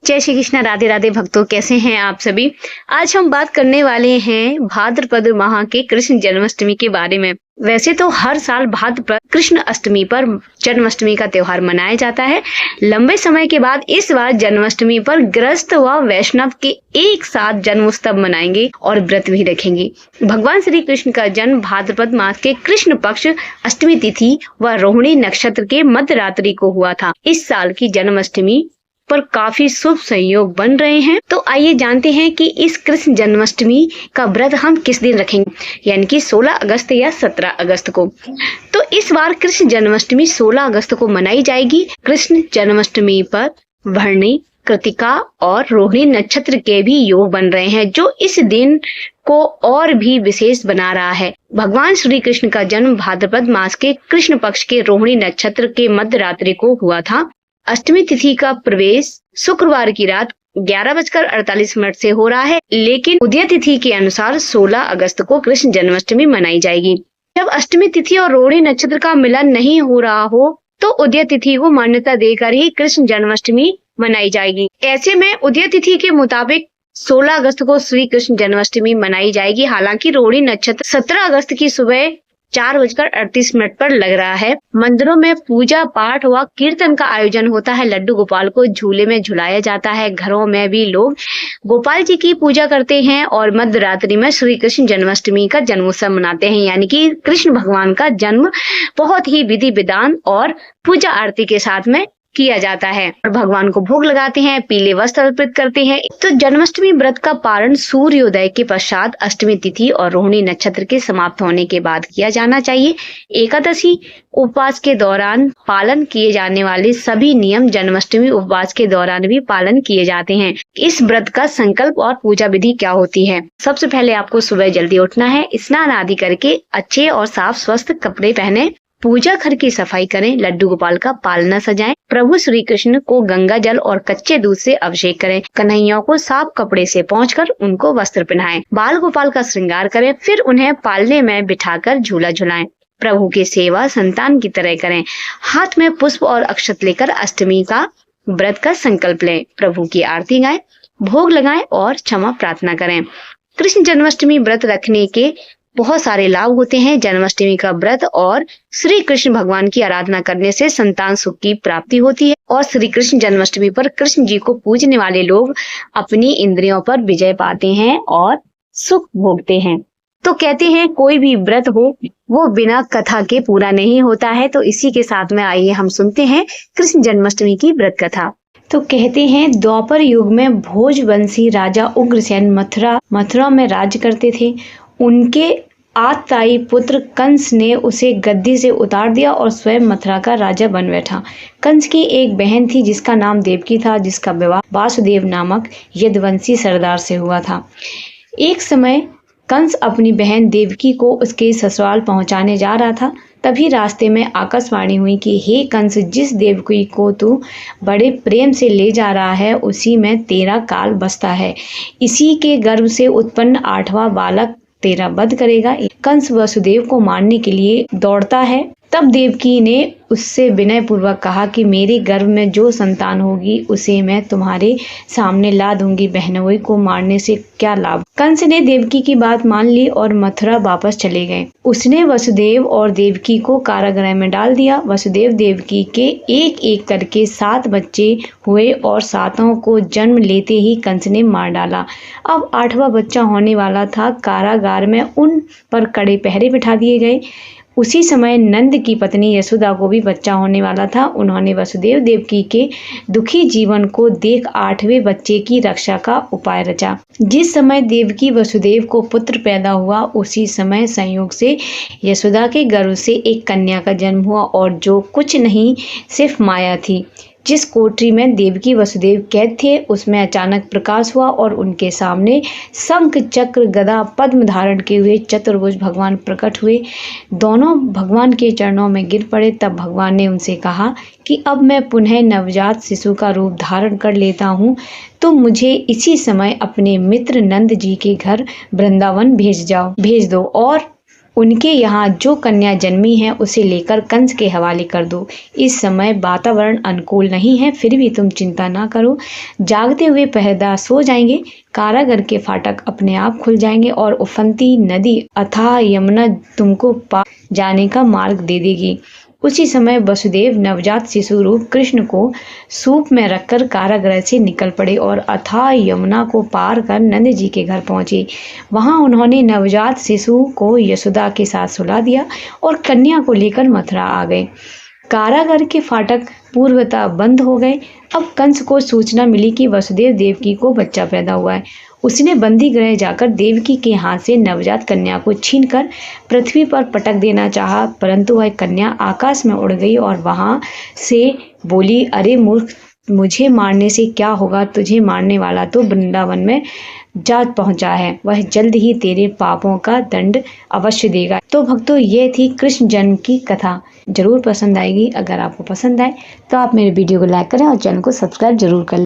जय श्री कृष्ण। राधे राधे भक्तों, कैसे हैं आप सभी। आज हम बात करने वाले हैं भाद्रपद माह के कृष्ण जन्माष्टमी के बारे में। वैसे तो हर साल भाद्रपद कृष्ण अष्टमी पर जन्माष्टमी का त्योहार मनाया जाता है। लंबे समय के बाद इस बार जन्माष्टमी पर गृहस्थ व वैष्णव के एक साथ जन्मोत्सव मनाएंगे और व्रत भी रखेंगे। भगवान श्री कृष्ण का जन्म भाद्रपद मास के कृष्ण पक्ष अष्टमी तिथि व रोहिणी नक्षत्र के मध्य रात्रि को हुआ था। इस साल की जन्माष्टमी पर काफी शुभ संयोग बन रहे हैं। तो आइए जानते हैं कि इस कृष्ण जन्माष्टमी का व्रत हम किस दिन रखेंगे, यानी कि 16 अगस्त या 17 अगस्त को। तो इस बार कृष्ण जन्माष्टमी 16 अगस्त को मनाई जाएगी। कृष्ण जन्माष्टमी पर भरणी, कृतिका और रोहिणी नक्षत्र के भी योग बन रहे हैं, जो इस दिन को और भी विशेष बना रहा है। भगवान श्री कृष्ण का जन्म भाद्रपद मास के कृष्ण पक्ष के रोहिणी नक्षत्र के मध्य रात्रि को हुआ था। अष्टमी तिथि का प्रवेश शुक्रवार की रात 11:48 से हो रहा है, लेकिन उदय तिथि के अनुसार 16 अगस्त को कृष्ण जन्माष्टमी मनाई जाएगी। जब अष्टमी तिथि और रोहिणी नक्षत्र का मिलन नहीं हो रहा हो तो उदय तिथि को मान्यता देकर ही कृष्ण जन्माष्टमी मनाई जाएगी। ऐसे में उदय तिथि के मुताबिक 16 अगस्त को श्री कृष्ण जन्माष्टमी मनाई जाएगी। हालांकि रोहिणी नक्षत्र 17 अगस्त की सुबह 4:38 पर लग रहा है। मंदिरों में पूजा पाठ व कीर्तन का आयोजन होता है। लड्डू गोपाल को झूले में झुलाया जाता है। घरों में भी लोग गोपाल जी की पूजा करते हैं और मध्य रात्रि में श्री कृष्ण जन्माष्टमी का जन्मोत्सव मनाते हैं, यानी कि कृष्ण भगवान का जन्म बहुत ही विधि विधान और पूजा आरती के साथ में किया जाता है और भगवान को भोग लगाते हैं, पीले वस्त्र अर्पित करते हैं। तो जन्माष्टमी व्रत का पारण सूर्योदय के पश्चात अष्टमी तिथि और रोहिणी नक्षत्र के समाप्त होने के बाद किया जाना चाहिए। एकादशी उपवास के दौरान पालन किए जाने वाले सभी नियम जन्माष्टमी उपवास के दौरान भी पालन किए जाते हैं। इस व्रत का संकल्प और पूजा विधि क्या होती है। सबसे पहले आपको सुबह जल्दी उठना है, स्नान आदि करके अच्छे और साफ स्वस्थ कपड़े पहने, पूजा घर की सफाई करें, लड्डू गोपाल का पालना सजाएं, प्रभु श्री कृष्ण को गंगा जल और कच्चे दूध से अभिषेक करें, कन्हैया को साफ कपड़े से पोंछकर उनको वस्त्र पहनाएं, बाल गोपाल का श्रृंगार करें, फिर उन्हें पालने में बिठाकर झूला झुलाएं, प्रभु की सेवा संतान की तरह करें, हाथ में पुष्प और अक्षत लेकर अष्टमी का व्रत का संकल्प लें, प्रभु की आरती गाएं, भोग लगाएं और क्षमा प्रार्थना करें। कृष्ण जन्माष्टमी व्रत रखने के बहुत सारे लाभ होते हैं। जन्माष्टमी का व्रत और श्री कृष्ण भगवान की आराधना करने से संतान सुख की प्राप्ति होती है और श्री कृष्ण जन्माष्टमी पर कृष्ण जी को पूजने वाले लोग अपनी इंद्रियों पर विजय पाते हैं और सुख भोगते हैं। तो कहते हैं कोई भी व्रत हो वो बिना कथा के पूरा नहीं होता है। तो इसी के साथ में आइए हम सुनते हैं कृष्ण जन्माष्टमी की व्रत कथा। तो कहते हैं द्वापर युग में भोजवंशी राजा उग्रसेन मथुरा में राज्य करते थे। उनके आतताई पुत्र कंस ने उसे गद्दी से उतार दिया और स्वयं मथुरा का राजा बन बैठा। कंस की एक बहन थी जिसका नाम देवकी था, जिसका विवाह वासुदेव नामक यदुवंशी सरदार से हुआ था। एक समय कंस अपनी बहन देवकी को उसके ससुराल पहुंचाने जा रहा था। तभी रास्ते में आकाशवाणी हुई कि हे कंस, जिस देवकी को तू बड़े प्रेम से ले जा रहा है उसी में तेरा काल बसता है। इसी के गर्भ से उत्पन्न 8वां बालक तेरा वध करेगा। कंस वसुदेव को मारने के लिए दौड़ता है। तब देवकी ने उससे विनय पूर्वक कहा कि मेरे गर्भ में जो संतान होगी उसे मैं तुम्हारे सामने ला दूंगी। बहनोई को मारने से क्या लाभ। कंस ने देवकी की बात मान ली और मथुरा वापस चले गए। उसने वसुदेव और देवकी को कारागृह में डाल दिया। वसुदेव देवकी के एक एक करके 7 बच्चे हुए और 7 को जन्म लेते ही कंस ने मार डाला। अब 8वां बच्चा होने वाला था। कारागार में उन पर कड़े पहरे बिठा दिए गए। उसी समय नंद की पत्नी यशोदा को भी बच्चा होने वाला था। उन्होंने वसुदेव देवकी के दुखी जीवन को देख 8वें बच्चे की रक्षा का उपाय रचा। जिस समय देवकी वसुदेव को पुत्र पैदा हुआ उसी समय संयोग से यशोदा के गर्भ से एक कन्या का जन्म हुआ और जो कुछ नहीं सिर्फ माया थी। जिस कोठरी में देवकी वसुदेव कैद थे उसमें अचानक प्रकाश हुआ और उनके सामने शंख चक्र गदा पद्म धारण किए हुए चतुर्भुज भगवान प्रकट हुए। दोनों भगवान के चरणों में गिर पड़े। तब भगवान ने उनसे कहा कि अब मैं पुनः नवजात शिशु का रूप धारण कर लेता हूँ, तो मुझे इसी समय अपने मित्र नंद जी के घर वृंदावन भेज दो और उनके यहाँ जो कन्या जन्मी है उसे लेकर कंस के हवाले कर दो। इस समय वातावरण अनुकूल नहीं है, फिर भी तुम चिंता ना करो। जागते हुए पहरेदार सो जाएंगे, कारागार के फाटक अपने आप खुल जाएंगे और उफनती नदी अथाह यमुना तुमको पार जाने का मार्ग दे देगी। उसी समय वसुदेव नवजात शिशु रूप कृष्ण को सूप में रखकर कारागृह से निकल पड़े और अथाह यमुना को पार कर नंद जी के घर पहुंचे। वहां उन्होंने नवजात शिशु को यशोदा के साथ सुला दिया और कन्या को लेकर मथुरा आ गए। कारागार के फाटक पूर्वतः बंद हो गए। अब कंस को सूचना मिली कि वसुदेव देवकी को बच्चा पैदा हुआ है। उसने बंदी गृह जाकर देवकी के हाथ से नवजात कन्या को छीनकर पृथ्वी पर पटक देना चाहा, परंतु वह कन्या आकाश में उड़ गई और वहां से बोली, अरे मूर्ख, मुझे मारने से क्या होगा? तुझे मारने वाला तो वृंदावन में जा पहुंचा है, वह जल्द ही तेरे पापों का दंड अवश्य देगा। तो भक्तों, ये थी कृष्ण जन्म की कथा। जरूर पसंद आएगी। अगर आपको पसंद आए तो आप मेरे वीडियो को लाइक करें और चैनल को सब्सक्राइब जरूर कर लें।